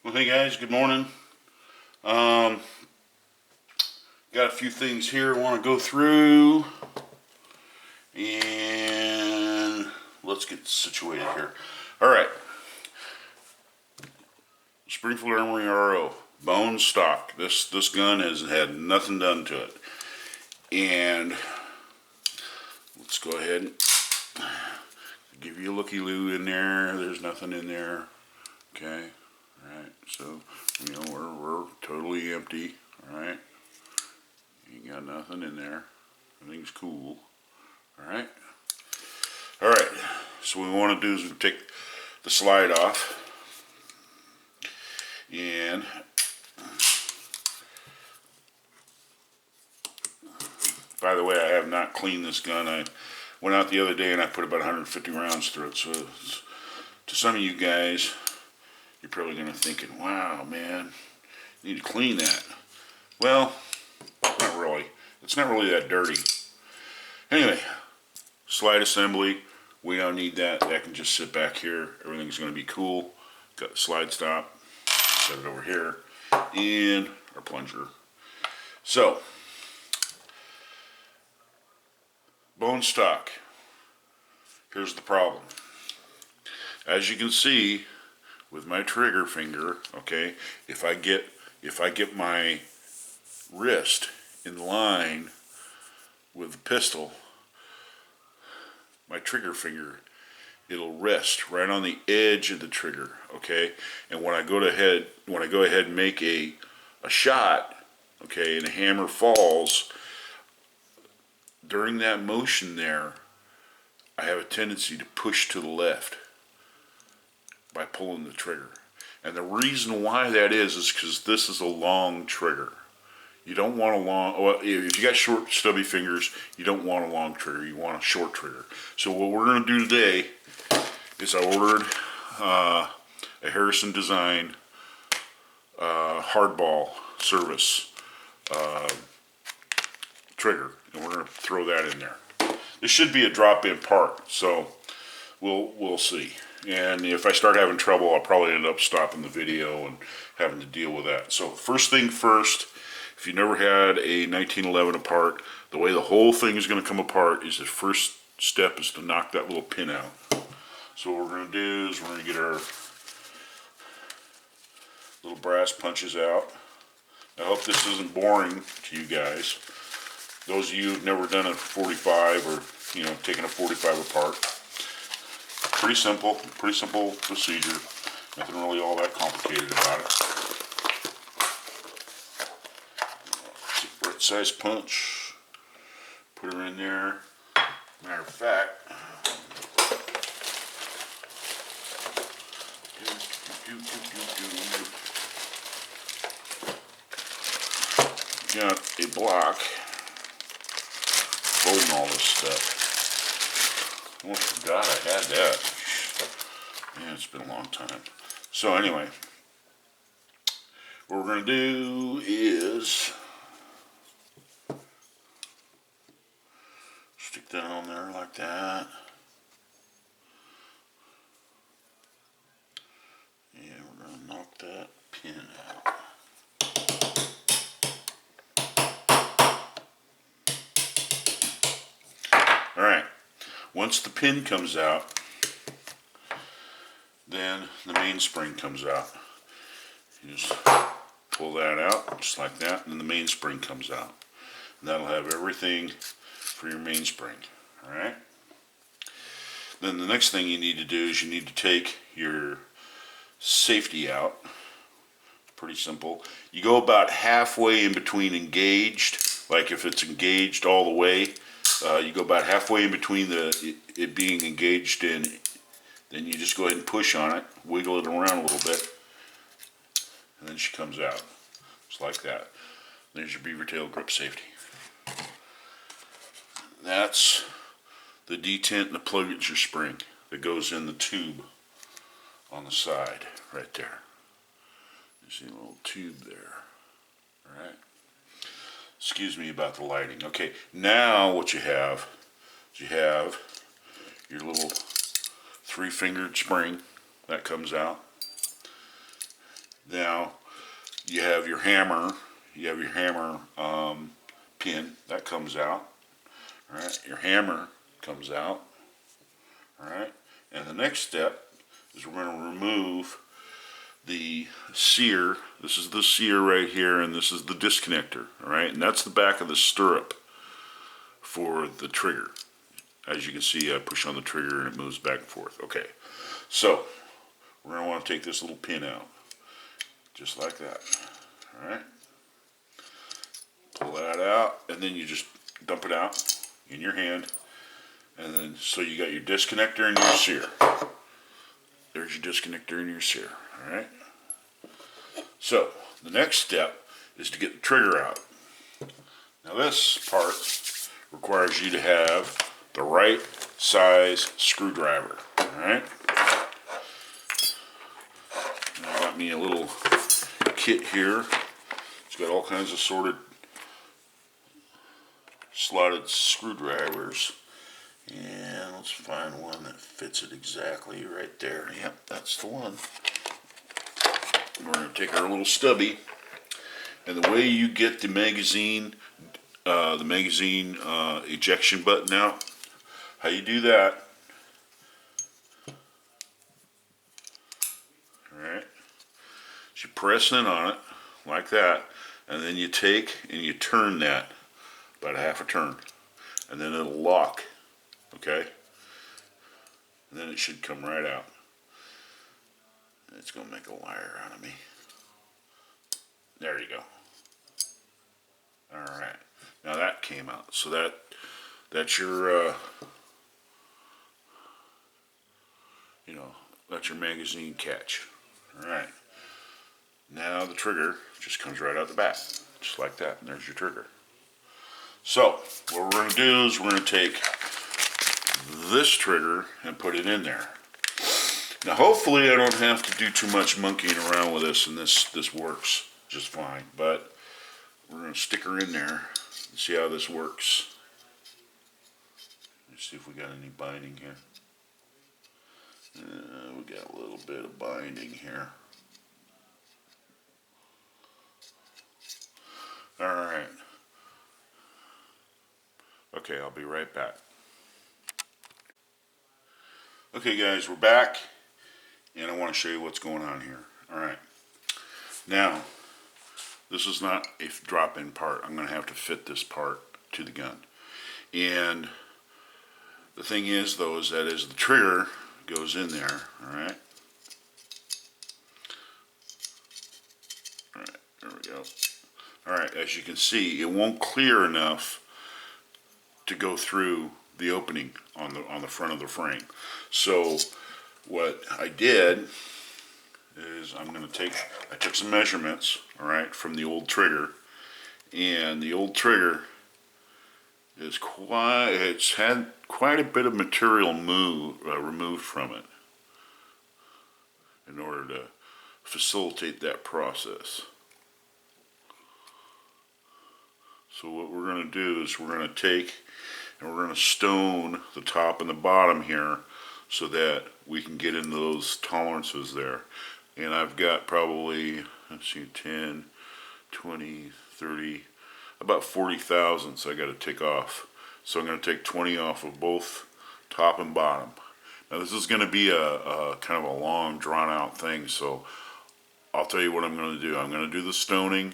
Well, hey guys, good morning. Got a few things here I want to go through, and let's get situated here. All right, Springfield Armory RO, bone stock. This gun has had nothing done to it, and let's go ahead and give you a looky-loo in there. There's nothing in there. Okay, all right. So we're totally empty. All right. Ain't got nothing in there. Everything's cool. Alright. Alright. So what we want to do is we take the slide off. And by the way, I have not cleaned this gun. I went out the other day and I put about 150 rounds through it. So to some of you guys, you're probably going to thinking, wow, man, you need to clean that. Well, not really. It's not really that dirty. Anyway, slide assembly. We don't need that. That can just sit back here. Everything's going to be cool. Got the slide stop. Set it over here. And our plunger. So, bone stock. Here's the problem. As you can see with my trigger finger, okay, if I get my wrist in line with the pistol, my trigger finger, it'll rest right on the edge of the trigger, okay? And when I go ahead and make a shot, okay, and the hammer falls, during that motion there, I have a tendency to push to the left by pulling the trigger. And the reason why that is because this is a long trigger. You don't want a long, well, if you got short, stubby fingers, you don't want a long trigger, you want a short trigger. So what we're going to do today is I ordered a Harrison Design hardball service trigger, and we're going to throw that in there. This should be a drop-in part, so we'll see. And if I start having trouble, I'll probably end up stopping the video and having to deal with that. So first thing first, if you never had a 1911 apart, the way the whole thing is going to come apart is the first step is to knock that little pin out. So what we're going to do is we're going to get our little brass punches out. I hope this isn't boring to you guys. Those of you who've never done a 45 or, taken a 45 apart. Pretty simple procedure. Nothing really all that complicated about it. Right size punch. Put her in there. Matter of fact, got a block holding all this stuff. I almost forgot I had that. Man, it's been a long time. So anyway, what we're going to do is stick that on there like that. And we're going to knock that pin out. Alright, once the pin comes out, then the mainspring comes out. You just pull that out, just like that, and then the mainspring comes out. And that'll have everything for your mainspring. Alright? Then the next thing you need to do is you need to take your safety out. Pretty simple. You go about halfway in between engaged, like if it's engaged all the way, you go about halfway in between it being engaged in. Then you just go ahead and push on it, wiggle it around a little bit, and then she comes out. Just like that. There's your beaver tail grip safety. That's the detent and the plunger spring that goes in the tube on the side, right there. You see a little tube there. Alright. Excuse me about the lighting. Okay, now what you have is you have your little 3-fingered spring that comes out. Now you have your hammer. Pin that comes out. All right, your hammer comes out. All right, and the next step is we're going to remove the sear. This is the sear right here, and this is the disconnector. All right, and that's the back of the stirrup for the trigger. As you can see, I push on the trigger and it moves back and forth. Okay, so we're going to want to take this little pin out, just like that. All right, pull that out, and then you just dump it out in your hand, and then so you got your disconnector and your sear. There's your disconnector and your sear. All right. So the next step is to get the trigger out. Now this part requires you to have the right size screwdriver. All right. And I got me a little kit here. It's got all kinds of sorted slotted screwdrivers. And let's find one that fits it exactly right there. Yep, that's the one. We're going to take our little stubby, and the way you get the magazine ejection button out, how you do that, alright, is you press in on it like that, and then you take and you turn that about a half a turn, and then it'll lock. Okay, and then it should come right out. It's gonna make a liar out of me. There you go. All right, now that came out. So that's your that's your magazine catch. All right. Now the trigger just comes right out the back, just like that. And there's your trigger. So what we're gonna do is we're gonna take this trigger and put it in there. Now hopefully I don't have to do too much monkeying around with this, and this works just fine, but we're going to stick her in there and see how this works. Let's see if we got any binding here. We got a little bit of binding here. Alright. Okay, I'll be right back. Okay guys, we're back, and I want to show you what's going on here. Alright, now this is not a drop-in part. I'm going to have to fit this part to the gun, and the thing is though is that as the trigger goes in there, alright, there we go. Alright, as you can see, it won't clear enough to go through the opening on the front of the frame. So what I did is I took some measurements, all right, from the old trigger, and the old trigger is it's had quite a bit of material removed from it in order to facilitate that process. So what we're going to do is we're going to take and we're going to stone the top and the bottom here so that we can get into those tolerances there. And I've got probably, let's see, 10, 20, 30, about 40 thousandths I got to take off. So I'm going to take 20 off of both top and bottom. Now this is going to be a kind of a long drawn out thing, so I'll tell you what I'm going to do. I'm going to do the stoning,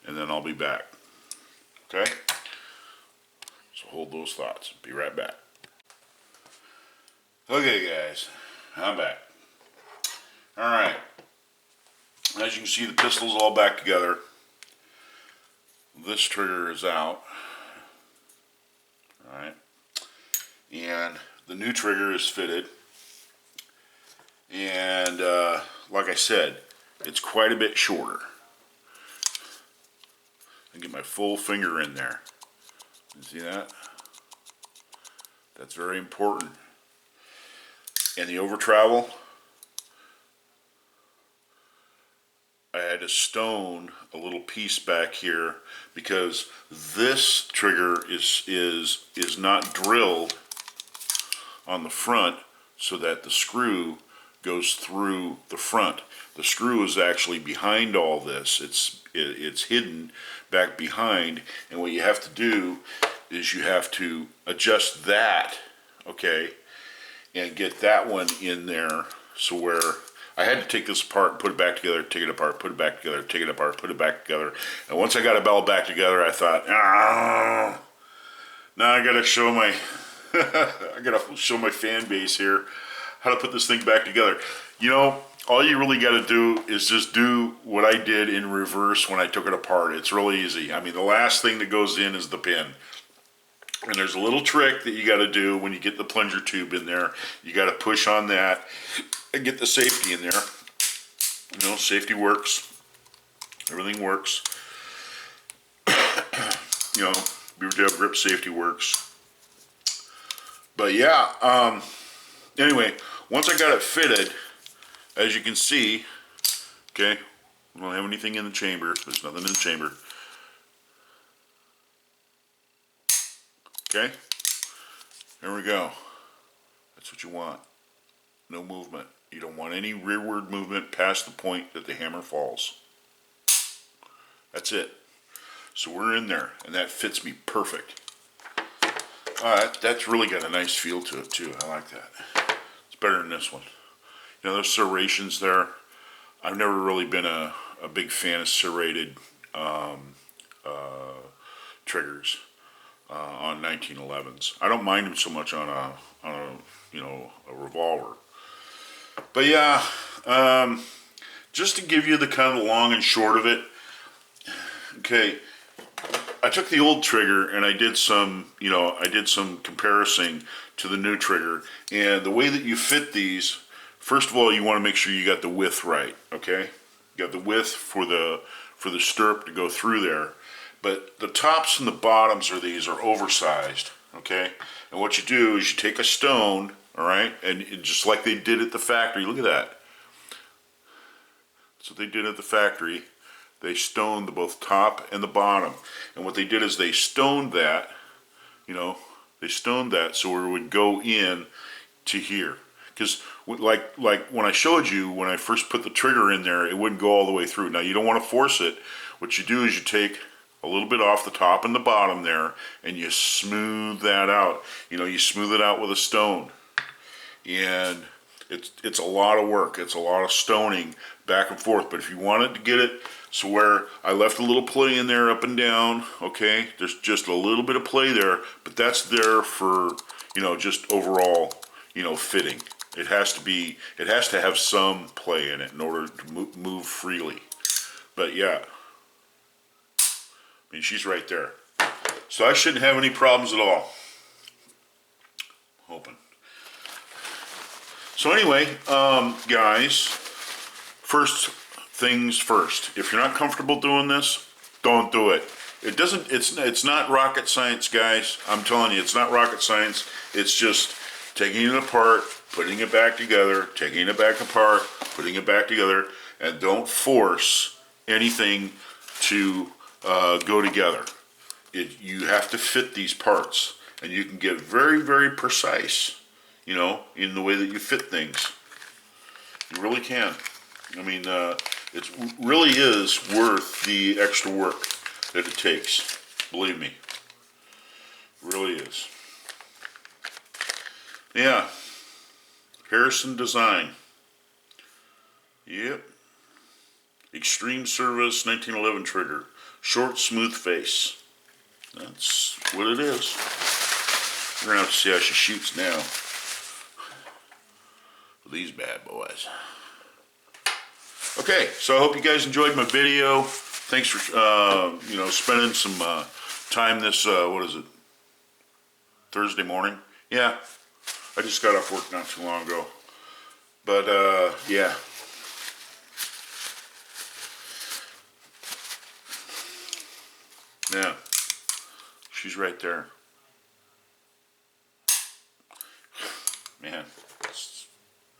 and then I'll be back. Okay? So hold those thoughts. Be right back. Okay guys, I'm back. Alright. As you can see, the pistol's all back together. This trigger is out. Alright. And the new trigger is fitted. And like I said, it's quite a bit shorter. I get my full finger in there. You see that? That's very important. And the over travel, I had to stone a little piece back here because this trigger is not drilled on the front so that the screw goes through the front. The screw is actually behind all this. It's hidden back behind, and what you have to do is you have to adjust that, okay, and get that one in there, so where I had to take this apart and put it back together, take it apart, put it back together, take it apart, put it back together. And once I got it all back together, I thought, now I gotta show my I gotta show my fan base here how to put this thing back together. You know, all you really gotta do is just do what I did in reverse when I took it apart. It's really easy. I mean, the last thing that goes in is the pin. And there's a little trick that you got to do when you get the plunger tube in there. You got to push on that and get the safety in there. You know, safety works. Everything works. You know, beaver tail grip safety works. But yeah, anyway, once I got it fitted, as you can see, okay, I don't have anything in the chamber. There's nothing in the chamber. Okay, there we go. That's what you want. No movement. You don't want any rearward movement past the point that the hammer falls. That's it. So we're in there, and that fits me perfect. That's really got a nice feel to it too. I like that. It's better than this one. You know, there's serrations there. I've never really been a big fan of serrated triggers. On 1911s. I don't mind them so much on a you know, a revolver. But yeah, just to give you the kind of long and short of it. Okay, I took the old trigger and I did some, you know, comparison to the new trigger. And the way that you fit these, first of all, you want to make sure you got the width right. Okay, you got the width for the stirrup to go through there. But the tops and the bottoms of these are oversized, okay? And what you do is you take a stone, all right, and just like they did at the factory, look at that. That's what they did at the factory. They stoned both top and the bottom. And what they did is they stoned that, you know, they stoned that so it would go in to here. Because like when I showed you, when I first put the trigger in there, it wouldn't go all the way through. Now you don't want to force it. What you do is you take a little bit off the top and the bottom there, and you smooth that out. You know, you smooth it out with a stone. And it's a lot of work. It's a lot of stoning back and forth. But if you wanted to get it so where I left a little play in there up and down, okay, there's just a little bit of play there, but that's there for, you know, just overall, you know, fitting. It has to have some play in it in order to move freely. But yeah, I mean, she's right there. So I shouldn't have any problems at all. Hoping. So anyway, guys, first things first. If you're not comfortable doing this, don't do it. It's not rocket science, guys. I'm telling you, it's not rocket science. It's just taking it apart, putting it back together, taking it back apart, putting it back together, and don't force anything to go together. You have to fit these parts, and you can get very, very precise, you know, in the way that you fit things. You really can. I mean, it really is worth the extra work that it takes. Believe me, it really is. Yeah, Harrison Design. Yep. Extreme Service 1911 trigger. Short, smooth face. That's what it is. We're going to have to see how she shoots now. With these bad boys. Okay, so I hope you guys enjoyed my video. Thanks for, you know, spending some time this, what is it, Thursday morning? Yeah, I just got off work not too long ago. But, yeah. Yeah, she's right there. Man, it's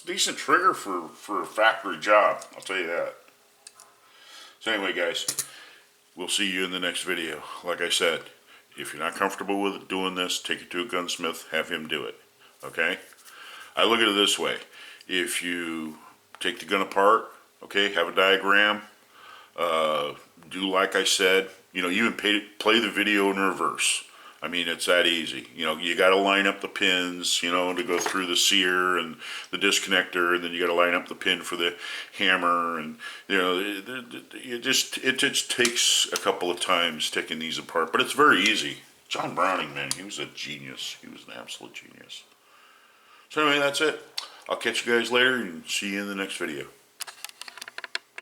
a decent trigger for a factory job, I'll tell you that. So anyway, guys, we'll see you in the next video. Like I said, if you're not comfortable with doing this, take it to a gunsmith, have him do it, okay? I look at it this way. if you take the gun apart, okay, have a diagram, do like I said, even play the video in reverse. I mean, it's that easy. You got to line up the pins, to go through the sear and the disconnector, and then you got to line up the pin for the hammer, and it just takes a couple of times taking these apart, but it's very easy. John Browning, man, he was a genius. He was an absolute genius. So anyway, that's it. I'll catch you guys later and see you in the next video.